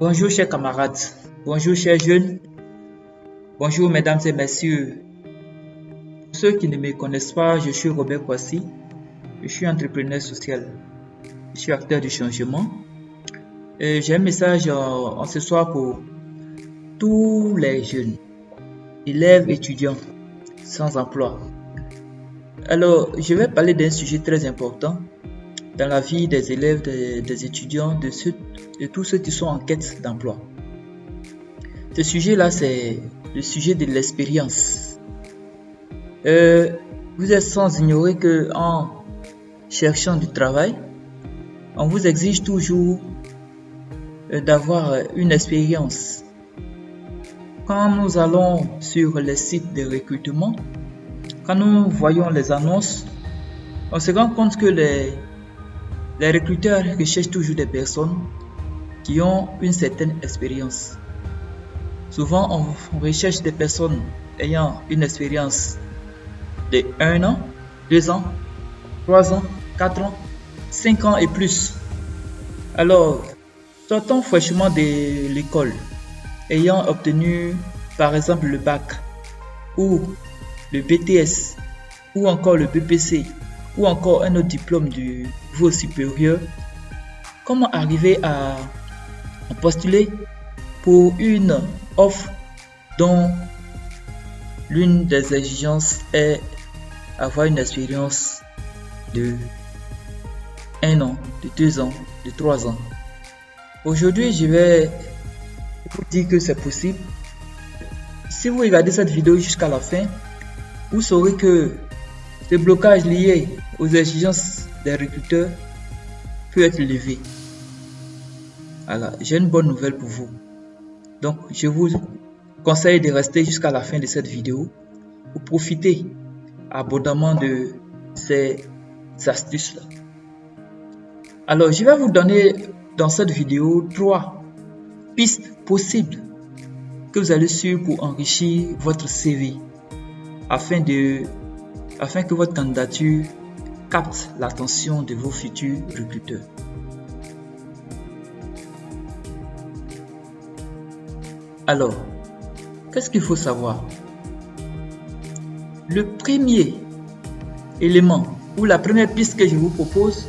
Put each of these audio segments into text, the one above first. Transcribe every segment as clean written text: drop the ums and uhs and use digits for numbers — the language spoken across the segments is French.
Bonjour chers camarades, bonjour chers jeunes, bonjour mesdames et messieurs. Pour ceux qui ne me connaissent pas, je suis Robert Kwasi, je suis entrepreneur social, je suis acteur du changement. Et j'ai un message en ce soir pour tous les jeunes, élèves, étudiants sans emploi. Alors, je vais parler d'un sujet très important dans la vie des élèves, des étudiants, de tous ceux qui sont en quête d'emploi. Ce sujet-là, c'est le sujet de l'expérience. Vous êtes sans ignorer que en cherchant du travail, on vous exige toujours d'avoir une expérience. Quand nous allons sur les sites de recrutement, quand nous voyons les annonces, on se rend compte que les recruteurs recherchent toujours des personnes qui ont une certaine expérience. Souvent, on recherche des personnes ayant une expérience de 1 an, 2 ans, 3 ans, 4 ans, 5 ans et plus. Alors, sortant fraîchement de l'école, ayant obtenu par exemple le bac ou le BTS ou encore le BPC ou encore un autre diplôme du niveau supérieur, comment arriver à postuler pour une offre dont l'une des exigences est avoir une expérience de 1 an, de 2 ans, de 3 ans. Aujourd'hui, je vais vous dire que c'est possible. Si vous regardez cette vidéo jusqu'à la fin, vous saurez que ce blocage lié aux exigences des recruteurs peut être levé. Voilà, j'ai une bonne nouvelle pour vous. Donc, je vous conseille de rester jusqu'à la fin de cette vidéo pour profiter abondamment de ces astuces-là. Alors, je vais vous donner dans cette vidéo 3 pistes possibles que vous allez suivre pour enrichir votre CV afin que votre candidature capte l'attention de vos futurs recruteurs. Alors, qu'est-ce qu'il faut savoir? Le premier élément ou la première piste que je vous propose,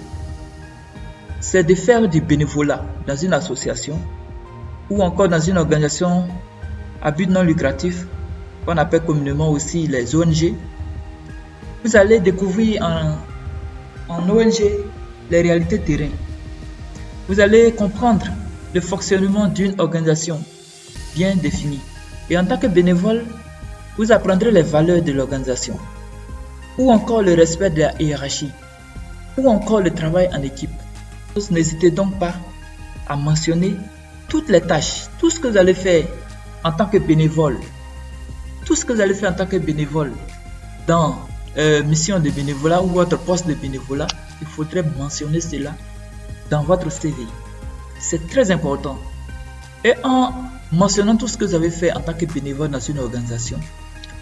c'est de faire du bénévolat dans une association ou encore dans une organisation à but non lucratif, qu'on appelle communément aussi les ONG. Vous allez découvrir en ONG les réalités terrain. Vous allez comprendre le fonctionnement d'une organisation bien définie. Et en tant que bénévole, vous apprendrez les valeurs de l'organisation, ou encore le respect de la hiérarchie, ou encore le travail en équipe. N'hésitez donc pas à mentionner toutes les tâches, tout ce que vous allez faire en tant que bénévole, tout ce que vous allez faire en tant que bénévole dans mission de bénévolat ou votre poste de bénévolat. Il faudrait mentionner cela dans votre CV. C'est très important. Et en mentionnant tout ce que vous avez fait en tant que bénévole dans une organisation,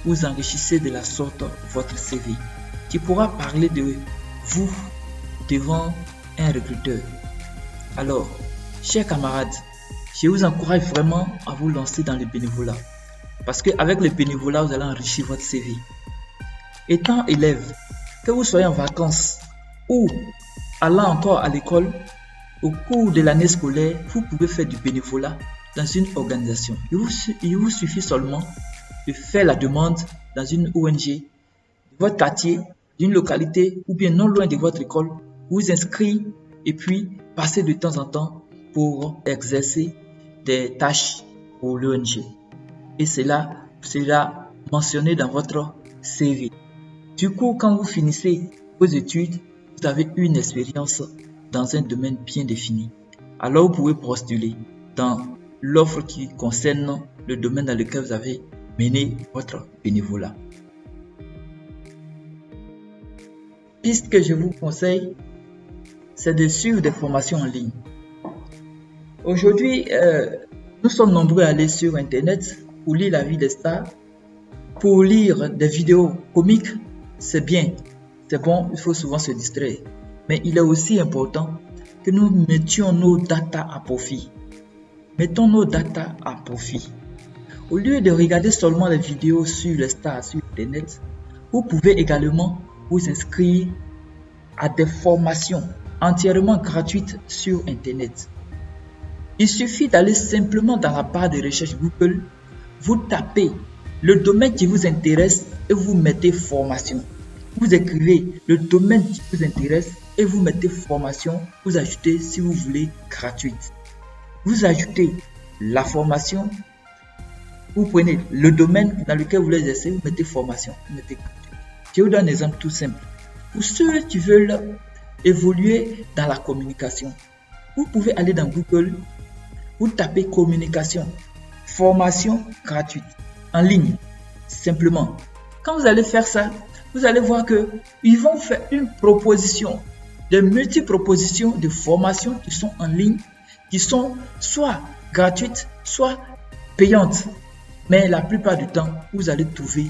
vous enrichissez de la sorte votre CV qui pourra parler de vous devant un recruteur. Alors, chers camarades, je vous encourage vraiment à vous lancer dans le bénévolat parce qu'avec le bénévolat, vous allez enrichir votre CV. Étant élève, que vous soyez en vacances ou allant encore à l'école, au cours de l'année scolaire, vous pouvez faire du bénévolat dans une organisation. Il vous suffit seulement de faire la demande dans une ONG de votre quartier, d'une localité ou bien non loin de votre école, vous inscrire et puis passer de temps en temps pour exercer des tâches pour l'ONG. Et cela sera mentionné dans votre CV. Du coup, quand vous finissez vos études, vous avez une expérience dans un domaine bien défini. Alors vous pouvez postuler dans l'offre qui concerne le domaine dans lequel vous avez mené votre bénévolat. Piste que je vous conseille, c'est de suivre des formations en ligne. Aujourd'hui, nous sommes nombreux à aller sur Internet pour lire la vie des stars, pour lire des vidéos comiques. C'est bien, c'est bon, il faut souvent se distraire. Mais il est aussi important que nous mettions nos data à profit. Mettons nos data à profit. Au lieu de regarder seulement les vidéos sur les stars sur Internet, vous pouvez également vous inscrire à des formations entièrement gratuites sur Internet. Il suffit d'aller simplement dans la barre de recherche Google, vous tapez le domaine qui vous intéresse et vous mettez formation. Vous écrivez le domaine qui vous intéresse et vous mettez formation, vous ajoutez si vous voulez gratuite. Vous ajoutez la formation, vous prenez le domaine dans lequel vous voulez exercer, vous mettez formation, vous mettez gratuite. Je vous donne un exemple tout simple. Pour ceux qui veulent évoluer dans la communication, vous pouvez aller dans Google, vous tapez communication, formation gratuite, en ligne, simplement. Quand vous allez faire ça, vous allez voir qu'ils vont faire une proposition, de multi-propositions de formations qui sont en ligne, qui sont soit gratuites, soit payantes. Mais la plupart du temps, vous allez trouver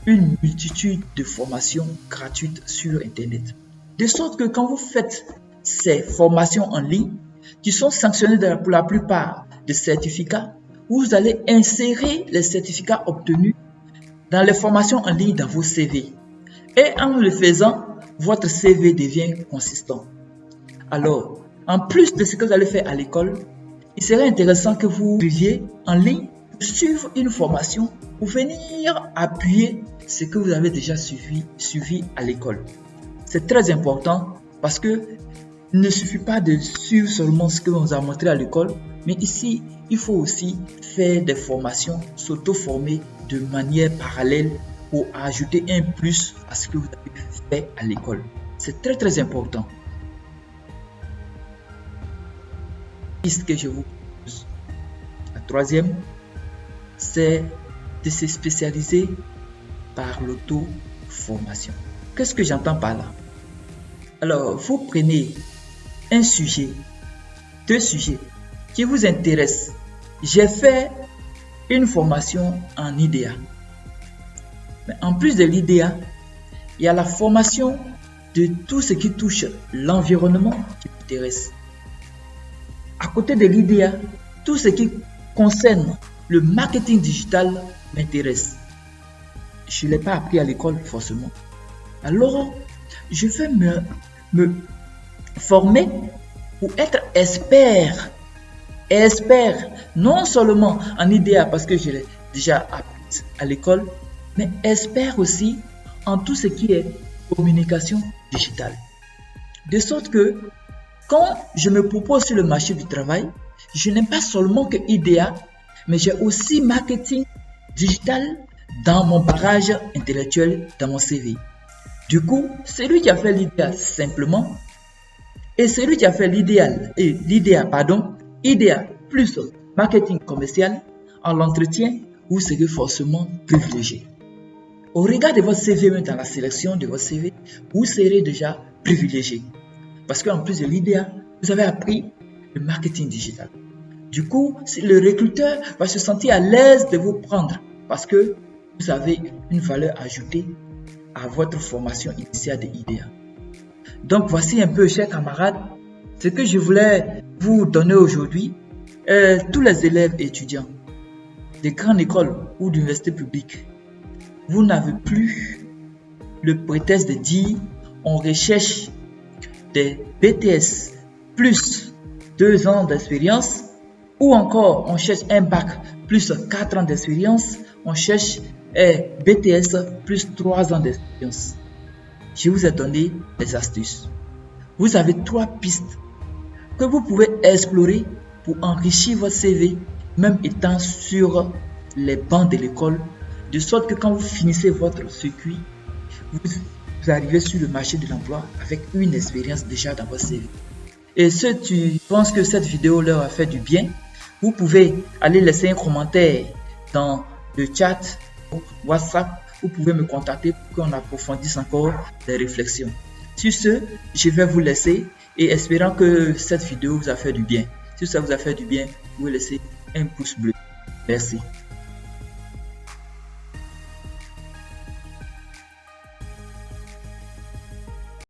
une multitude de formations gratuites sur Internet. De sorte que quand vous faites ces formations en ligne, qui sont sanctionnées pour la plupart de certificats, vous allez insérer les certificats obtenus dans les formations en ligne dans vos CV. Et en le faisant, votre CV devient consistant. Alors, en plus de ce que vous allez faire à l'école, il serait intéressant que vous suiviez en ligne, suivre une formation pour venir appuyer ce que vous avez déjà suivi à l'école. C'est très important parce que il ne suffit pas de suivre seulement ce que l'on vous a montré à l'école, mais ici, il faut aussi faire des formations, s'auto-former de manière parallèle pour ajouter un plus à ce que vous avez fait à l'école. C'est très très important. Ce que je vous propose, la troisième, c'est de se spécialiser par l'auto-formation. Qu'est-ce que j'entends par là? Alors, vous prenez un sujet, deux sujets qui vous intéressent. J'ai fait une formation en IDEA. Mais en plus de l'IDEA, il y a la formation de tout ce qui touche l'environnement qui m'intéresse. À côté de l'IDEA, tout ce qui concerne le marketing digital m'intéresse. Je ne l'ai pas appris à l'école forcément. Alors, je vais me former pour être expert, non seulement en IDEA parce que je l'ai déjà appris à l'école, mais expert aussi en tout ce qui est communication digitale. De sorte que quand je me propose sur le marché du travail, je n'ai pas seulement que IDEA, mais j'ai aussi marketing digital dans mon bagage intellectuel, dans mon CV. Du coup, celui qui a fait l'IDEA simplement et celui qui a fait IDEA plus marketing commercial, en l'entretien, vous serez forcément privilégié. Au regard de votre CV, même dans la sélection de votre CV, vous serez déjà privilégié. Parce qu'en plus de l'IDEA, vous avez appris le marketing digital. Du coup, le recruteur va se sentir à l'aise de vous prendre parce que vous avez une valeur ajoutée à votre formation initiale de IDEA. Donc, voici un peu, chers camarades, ce que je voulais vous donner aujourd'hui. Tous les élèves et étudiants des grandes écoles ou d'universités publiques, vous n'avez plus le prétexte de dire on recherche des BTS plus 2 ans d'expérience ou encore on cherche un bac plus 4 ans d'expérience, on cherche BTS plus 3 ans d'expérience. Je vous ai donné des astuces. Vous avez 3 pistes que vous pouvez explorer pour enrichir votre CV, même étant sur les bancs de l'école, de sorte que quand vous finissez votre circuit, vous arrivez sur le marché de l'emploi avec une expérience déjà dans votre CV. Et si tu penses que cette vidéo leur a fait du bien, vous pouvez aller laisser un commentaire dans le chat WhatsApp. Vous pouvez me contacter pour qu'on approfondisse encore les réflexions. Sur ce, je vais vous laisser et espérant que cette vidéo vous a fait du bien. Si ça vous a fait du bien, vous pouvez laisser un pouce bleu. Merci.